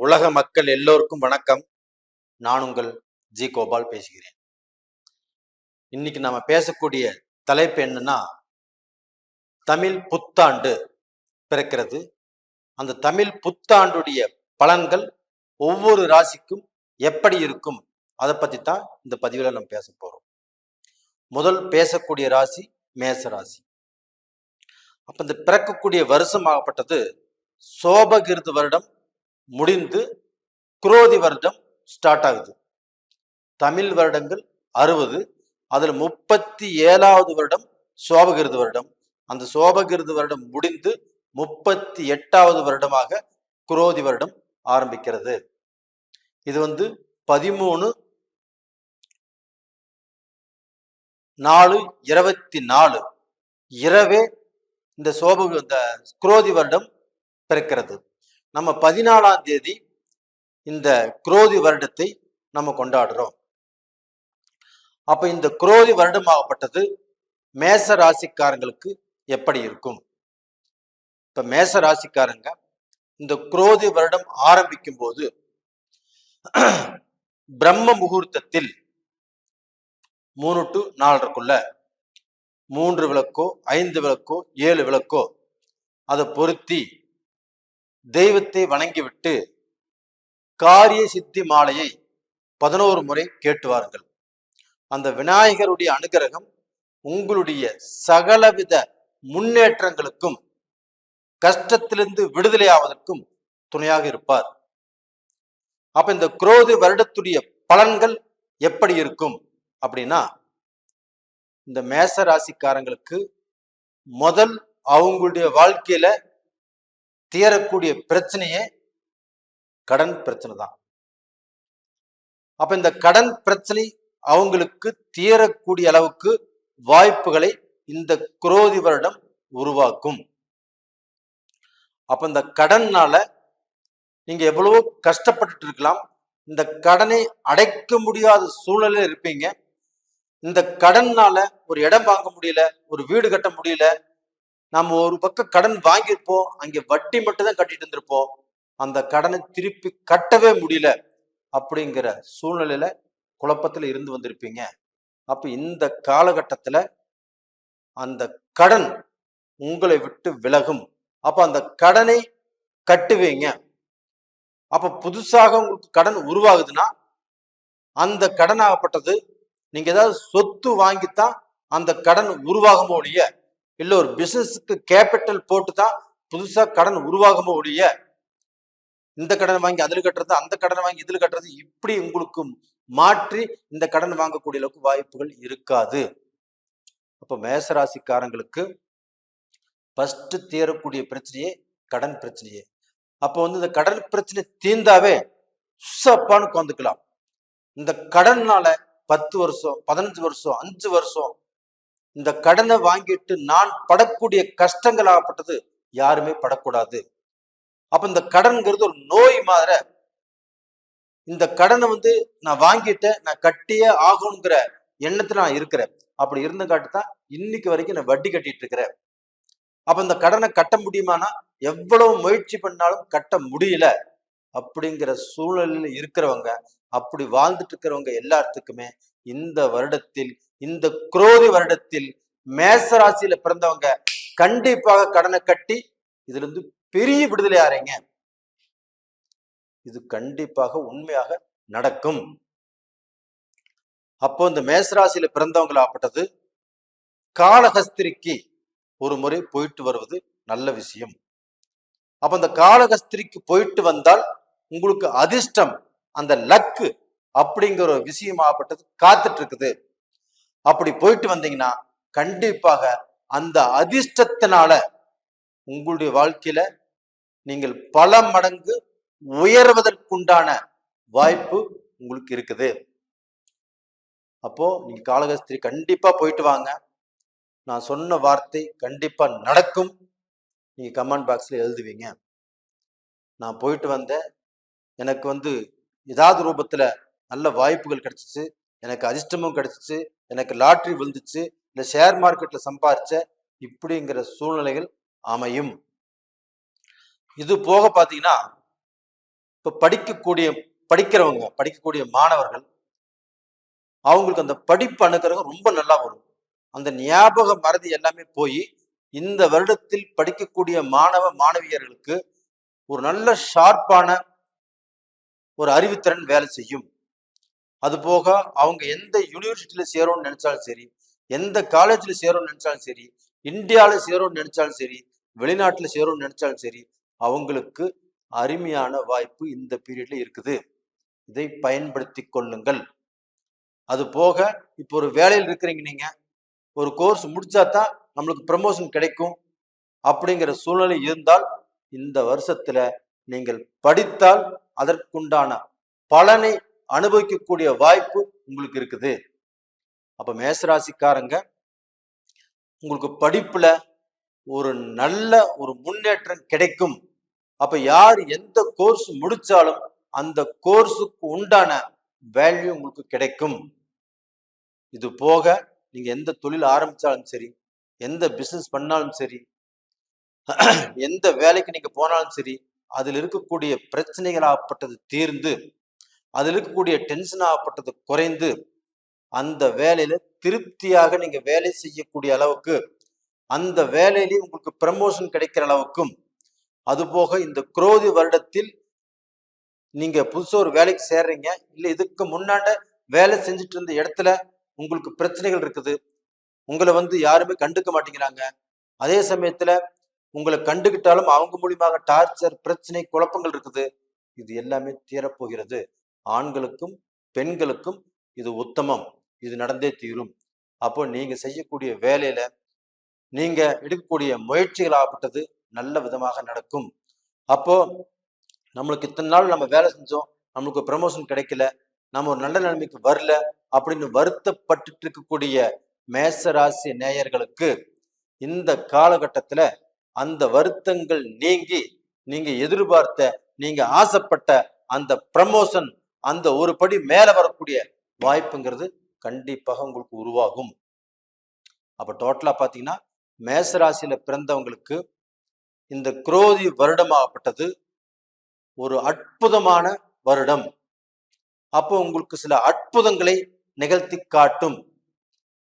உலக மக்கள் எல்லோருக்கும் வணக்கம். நான் உங்கள் ஜி கோபால் பேசுகிறேன். இன்னைக்கு நாம பேசக்கூடிய தலைப்பு என்னன்னா, தமிழ் புத்தாண்டு பிறக்கிறது. அந்த தமிழ் புத்தாண்டுடைய பலன்கள் ஒவ்வொரு ராசிக்கும் எப்படி இருக்கும், அதை பத்தி தான் இந்த பதிவில் நம்ம பேச போறோம். முதல் பேசக்கூடிய ராசி மேச ராசி. அப்ப இந்த பிறக்கக்கூடிய வருஷமாகப்பட்டது சோபகிருது வருடம் முடிந்து குரோதி வருடம் ஸ்டார்ட் ஆகுது. தமிழ் வருடங்கள் 60, அதுல 37வது வருடம் சோபகிருது வருடம். அந்த சோபகிருது வருடம் முடிந்து 38வது வருடமாக குரோதி வருடம் ஆரம்பிக்கிறது. இது 13/4/24 இரவே இந்த குரோதி வருடம் பிறக்கிறது. நம்ம 14ஆம் தேதி இந்த குரோதி வருடத்தை நம்ம கொண்டாடுறோம். அப்ப இந்த குரோதி வருடமாகப்பட்டது மேச ராசிக்காரங்களுக்கு எப்படி இருக்கும்? இப்ப மேச ராசிக்காரங்க இந்த குரோதி வருடம் ஆரம்பிக்கும் போது பிரம்ம முகூர்த்தத்தில் 3 to 4:30 3 விளக்கோ 5 விளக்கோ 7 விளக்கோ அதை பொருத்தி தெய்வத்தை வணங்கிவிட்டு காரிய சித்தி மாலையை 11 முறை கேட்டுவார்கள். அந்த விநாயகருடைய அனுகிரகம் உங்களுடைய சகலவித முன்னேற்றங்களுக்கும் கஷ்டத்திலிருந்து விடுதலை ஆவதற்கும் துணையாக இருப்பார். அப்ப இந்த குரோதி வருடத்துடைய பலன்கள் எப்படி இருக்கும் அப்படின்னா, இந்த மேச ராசிக்காரங்களுக்கு முதல் அவங்களுடைய வாழ்க்கையில தீரக்கூடிய பிரச்சனையே கடன் பிரச்சனை தான். அப்ப இந்த கடன் பிரச்சனை அவங்களுக்கு தீரக்கூடிய அளவுக்கு வாய்ப்புகளை இந்த குரோதி வருடம் உருவாக்கும். அப்ப இந்த கடன்னால நீங்க எவ்வளவோ கஷ்டப்பட்டு இருக்கலாம். இந்த கடனை அடைக்க முடியாத சூழலில் இருப்பீங்க. இந்த கடன்னால ஒரு இடம் வாங்க முடியல, ஒரு வீடு கட்ட முடியல, நம்ம ஒரு பக்கம் கடன் வாங்கியிருப்போம், அங்கே வட்டி மட்டும் தான் கட்டிட்டு இருந்திருப்போம், அந்த கடனை திருப்பி கட்டவே முடியல அப்படிங்கிற சூழ்நிலையில குழப்பத்துல இருந்து வந்திருப்பீங்க. அப்ப இந்த காலகட்டத்துல அந்த கடன் உங்களை விட்டு விலகும். அப்ப அந்த கடனை கட்டுவீங்க. அப்ப புதுசாக உங்களுக்கு கடன் உருவாகுதுன்னா அந்த கடன் ஆகப்பட்டது நீங்க ஏதாவது சொத்து வாங்கித்தான் அந்த கடன் உருவாகுமோ ஒழிய, இல்ல ஒரு பிசினஸுக்கு கேபிட்டல் போட்டு தான் புதுசா கடன் உருவாகுமோ ஒழிய, இந்த கடன் வாங்கி அதுல கட்டுறது, அந்த கடனை வாங்கி இதுல கட்டுறது, இப்படி உங்களுக்கு மாற்றி இந்த கடன் வாங்கக்கூடிய அளவுக்கு வாய்ப்புகள் இருக்காது. அப்ப மேசராசிக்காரங்களுக்கு ஃபர்ஸ்ட் தீரக்கூடிய பிரச்சனையே கடன் பிரச்சனையே. அப்போ இந்த கடன் பிரச்சனை தீர்ந்தாவே சுசப்பான்னு உட்காந்துக்கலாம். இந்த கடன்னால 10 வருஷம் 15 வருஷம் 5 வருஷம் இந்த கடனை வாங்கிட்டு நான் படக்கூடிய கஷ்டங்கள் ஆகப்பட்டது யாருமே படக்கூடாது. அப்ப இந்த கடன்கிறது ஒரு நோய் மாதிரி. இந்த கடனை நான் வாங்கிட்டேன், நான் கட்டியே ஆகணுங்கிற எண்ணத்துல நான் இருக்கிறேன். அப்படி இருந்து காட்டுதான் இன்னைக்கு வரைக்கும் நான் வட்டி கட்டிட்டு இருக்கிறேன். அப்ப இந்த கடனை கட்ட முடியுமானா எவ்வளவு முயற்சி பண்ணாலும் கட்ட முடியல அப்படிங்கிற சூழலில் இருக்கிறவங்க, அப்படி வாழ்ந்துட்டு இருக்கிறவங்க எல்லாத்துக்குமே இந்த வருடத்தில், இந்த குரோதி வருடத்தில் மேசராசியில பிறந்தவங்க கண்டிப்பாக கடனை கட்டி இதுல இருந்து பெரிய விடுதலை ஆறீங்க. இது கண்டிப்பாக உண்மையாக நடக்கும். அப்போ இந்த மேசராசியில பிறந்தவங்களாப்பட்டது காளஹஸ்திக்கு ஒரு முறை போயிட்டு வருவது நல்ல விஷயம். அப்ப அந்த காளஹஸ்திக்கு போயிட்டு வந்தால் உங்களுக்கு அதிர்ஷ்டம், அந்த லக்கு அப்படிங்கிற ஒரு விஷயமாகப்பட்டது காத்துட்டு இருக்குது. அப்படி போயிட்டு வந்தீங்கன்னா கண்டிப்பாக அந்த அதிர்ஷ்டத்தினால உங்களுடைய வாழ்க்கையில நீங்கள் பல மடங்கு உயர்வதற்குண்டான வாய்ப்பு உங்களுக்கு இருக்குது. அப்போ நீங்க காளஹஸ்தி கண்டிப்பா போயிட்டு வாங்க. நான் சொன்ன வார்த்தை கண்டிப்பா நடக்கும். நீங்க கமெண்ட் பாக்ஸ்ல எழுதுவீங்க. நான் போயிட்டு வந்தேன், எனக்கு ஏதாவது ரூபத்துல நல்ல வாய்ப்புகள் கிடைச்சிச்சு, எனக்கு அதிர்ஷ்டமும் கிடைச்சிச்சு, எனக்கு லாட்ரி விழுந்துச்சு, இல்ல ஷேர் மார்க்கெட்ல சம்பாரிச்ச, இப்படிங்கிற சூழ்நிலைகள் அமையும். இது போக பாத்தீங்கன்னா இப்ப படிக்கக்கூடிய மாணவர்கள் அவங்களுக்கு அந்த படிப்பு அணுகிறது ரொம்ப நல்லா வரும். அந்த ஞாபக மறதி எல்லாமே போய் இந்த வருடத்தில் படிக்கக்கூடிய மாணவ மாணவியர்களுக்கு ஒரு நல்ல ஷார்ப்பான ஒரு அறிவுத்திறன் வேலை செய்யும். அது போக அவங்க எந்த யூனிவர்சிட்டியில சேரும்னு நினைச்சாலும் சரி, எந்த காலேஜ்ல சேரும்னு நினைச்சாலும் சரி, இந்தியாவில் சேரும்னு நினைச்சாலும் சரி, வெளிநாட்டில் சேரும்னு நினைச்சாலும் சரி, அவங்களுக்கு அருமையான வாய்ப்பு இந்த பீரியட்ல இருக்குது. இதை பயன்படுத்தி கொள்ளுங்கள். அது போக இப்போ ஒரு வேலையில் இருக்கிறீங்க, நீங்க ஒரு கோர்ஸ் முடிச்சாதான் நம்மளுக்கு ப்ரமோஷன் கிடைக்கும் அப்படிங்கிற சூழ்நிலை இருந்தால் இந்த வருஷத்துல நீங்கள் படித்தால் அதற்குண்டான பலனை அனுபவிக்கக்கூடிய வாய்ப்பு உங்களுக்கு இருக்குது. அப்ப மேசராசிக்காரங்க உங்களுக்கு படிப்புல ஒரு நல்ல ஒரு முன்னேற்றம் கிடைக்கும். அப்ப யார் எந்த கோர்ஸ் முடிச்சாலும் அந்த கோர்ஸுக்கு உண்டான வேல்யூ உங்களுக்கு கிடைக்கும். இது போக நீங்க எந்த தொழில் ஆரம்பிச்சாலும் சரி, எந்த பிசினஸ் பண்ணாலும் சரி, எந்த வேலைக்கு நீங்க போனாலும் சரி, அதில் இருக்கக்கூடிய பிரச்சனைகள் ஆகப்பட்டது தீர்ந்து, அதில் இருக்கக்கூடிய டென்ஷன் ஆகப்பட்டது குறைந்து, அந்த வேலையில திருப்தியாக நீங்க வேலை செய்யக்கூடிய அளவுக்கு, அந்த வேலையிலேயே உங்களுக்கு ப்ரமோஷன் கிடைக்கிற அளவுக்கும், அதுபோக இந்த குரோதி வருடத்தில் நீங்க புதுசா ஒரு வேலைக்கு சேர்றீங்க, இல்ல இதுக்கு முன்னாண்ட வேலை செஞ்சுட்டு இருந்த இடத்துல உங்களுக்கு பிரச்சனைகள் இருக்குது, உங்களை யாருமே கண்டுக்க மாட்டேங்கிறாங்க, அதே சமயத்துல உங்களை கண்டுகிட்டாலும் அவங்க மூலியமாக டார்ச்சர், பிரச்சனை, குழப்பங்கள் இருக்குது. இது எல்லாமே தீரப்போகிறது. ஆண்களுக்கும் பெண்களுக்கும் இது உத்தமம். இது நடந்தே தீரும். அப்போ நீங்க செய்யக்கூடிய வேலையில நீங்க எடுக்கக்கூடிய முயற்சிகள் ஆகப்பட்டது நல்ல விதமாக நடக்கும். அப்போ நம்மளுக்கு இத்தனை நாள் நம்ம வேலை செஞ்சோம், நம்மளுக்கு ப்ரமோஷன் கிடைக்கல, நம்ம ஒரு நல்ல நிலைமைக்கு வரல அப்படின்னு வருத்தப்பட்டு இருக்கக்கூடிய மேசராசி நேயர்களுக்கு இந்த காலகட்டத்துல அந்த வருத்தங்கள் நீங்கி நீங்க எதிர்பார்த்த, நீங்க ஆசைப்பட்ட அந்த ப்ரமோஷன், அந்த ஒரு படி மேல வரக்கூடிய வாய்ப்புங்கிறது கண்டிப்பாக உங்களுக்கு உருவாகும். அப்ப டோட்டலா பாத்தீங்கன்னா மேசராசியில பிறந்தவங்களுக்கு இந்த குரோதி வருடமாகப்பட்டது ஒரு அற்புதமான வருடம். அப்போ உங்களுக்கு சில அற்புதங்களை நிகழ்த்தி காட்டும்.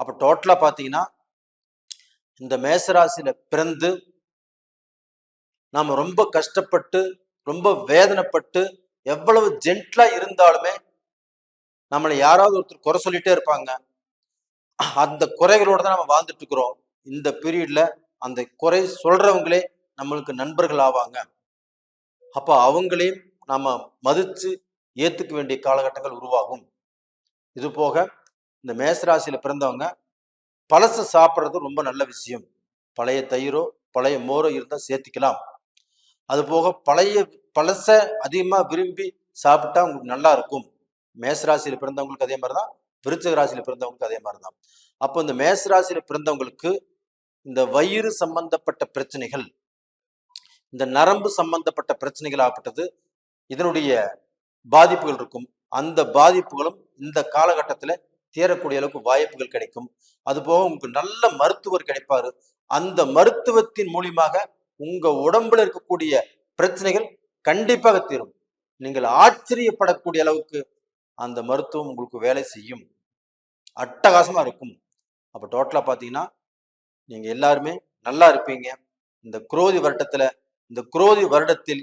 அப்ப டோட்டலா பாத்தீங்கன்னா இந்த மேசராசியில பிறந்து நாம ரொம்ப கஷ்டப்பட்டு, ரொம்ப வேதனைப்பட்டு, எவ்வளவு ஜென்ட்லா இருந்தாலுமே நம்மளை யாராவது ஒருத்தர் குறை சொல்லிட்டே இருப்பாங்க. அந்த குறைகளோட தான் நம்ம வாழ்ந்துட்டு இருக்கிறோம். இந்த பீரியட்ல அந்த குறை சொல்றவங்களே நம்மளுக்கு நண்பர்கள் ஆவாங்க. அப்ப அவங்களையும் நாம மதிச்சு ஏத்துக்க வேண்டிய காலகட்டங்கள் உருவாகும். இது போக இந்த மேசராசியில பிறந்தவங்க பழச சாப்பிட்றது ரொம்ப நல்ல விஷயம். பழைய தயிரோ பழைய மோரோ இருந்தா சேர்த்திக்கலாம். அது போக பழச அதிகமா விரும்பி சாப்பிட்டா உங்களுக்கு நல்லா இருக்கும். மேசராசியில பிறந்தவங்களுக்கு அதே மாதிரிதான், விருச்சிக ராசியில பிறந்தவங்களுக்கு அதே மாதிரிதான். அப்போ இந்த மேசராசியில பிறந்தவங்களுக்கு இந்த வயிறு சம்பந்தப்பட்ட பிரச்சனைகள், இந்த நரம்பு சம்பந்தப்பட்ட பிரச்சனைகள் ஆகப்பட்டது இதனுடைய பாதிப்புகள் இருக்கும். அந்த பாதிப்புகளும் இந்த காலகட்டத்துல தீரக்கூடிய அளவுக்கு வாய்ப்புகள் கிடைக்கும். அது போக உங்களுக்கு நல்ல மருத்துவர் கிடைப்பாரு. அந்த மருத்துவத்தின் மூலியமாக உங்க உடம்புல இருக்கக்கூடிய பிரச்சனைகள் கண்டிப்பாக தீரும். நீங்கள் ஆச்சரியப்படக்கூடிய அளவுக்கு அந்த மருத்துவம் உங்களுக்கு வேலை செய்யும். அட்டகாசமா இருக்கும். அப்ப டோட்டலா பாத்தீங்கன்னா நீங்க எல்லாருமே நல்லா இருப்பீங்க. இந்த குரோதி வருடத்தில்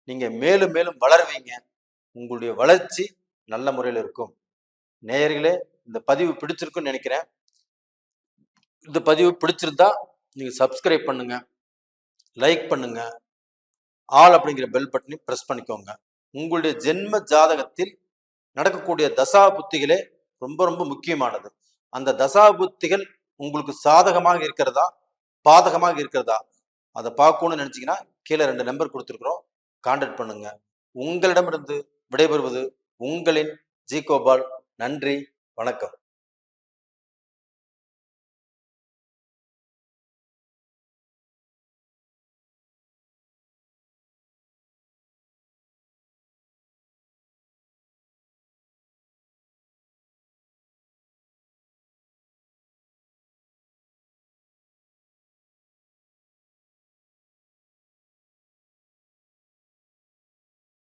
நீங்க மேலும் மேலும் வளருவீங்க. உங்களுடைய வளர்ச்சி நல்ல முறையில் இருக்கும். நேயர்களே, இந்த பதிவு பிடிச்சிருக்குன்னு நினைக்கிறேன். இந்த பதிவு பிடிச்சிருந்தா நீங்க சப்ஸ்கிரைப் பண்ணுங்க, லைக் பண்ணுங்க, ஆல் அப்படிங்கிற பெல் பட்டனை பிரஸ் பண்ணிக்கோங்க. உங்களுடைய ஜென்ம ஜாதகத்தில் நடக்கக்கூடிய தசா புத்திகளே ரொம்ப ரொம்ப முக்கியமானது. அந்த தசா புத்திகள் உங்களுக்கு சாதகமாக இருக்கிறதா பாதகமாக இருக்கிறதா அதை பார்க்கணும்னு நினைச்சீங்கன்னா கீழே 2 நம்பர் கொடுத்துருக்குறோம், கான்டாக்ட் பண்ணுங்க. உங்களிடமிருந்து விடைபெறுவது உங்களின் ஜி கோபால். நன்றி, வணக்கம்.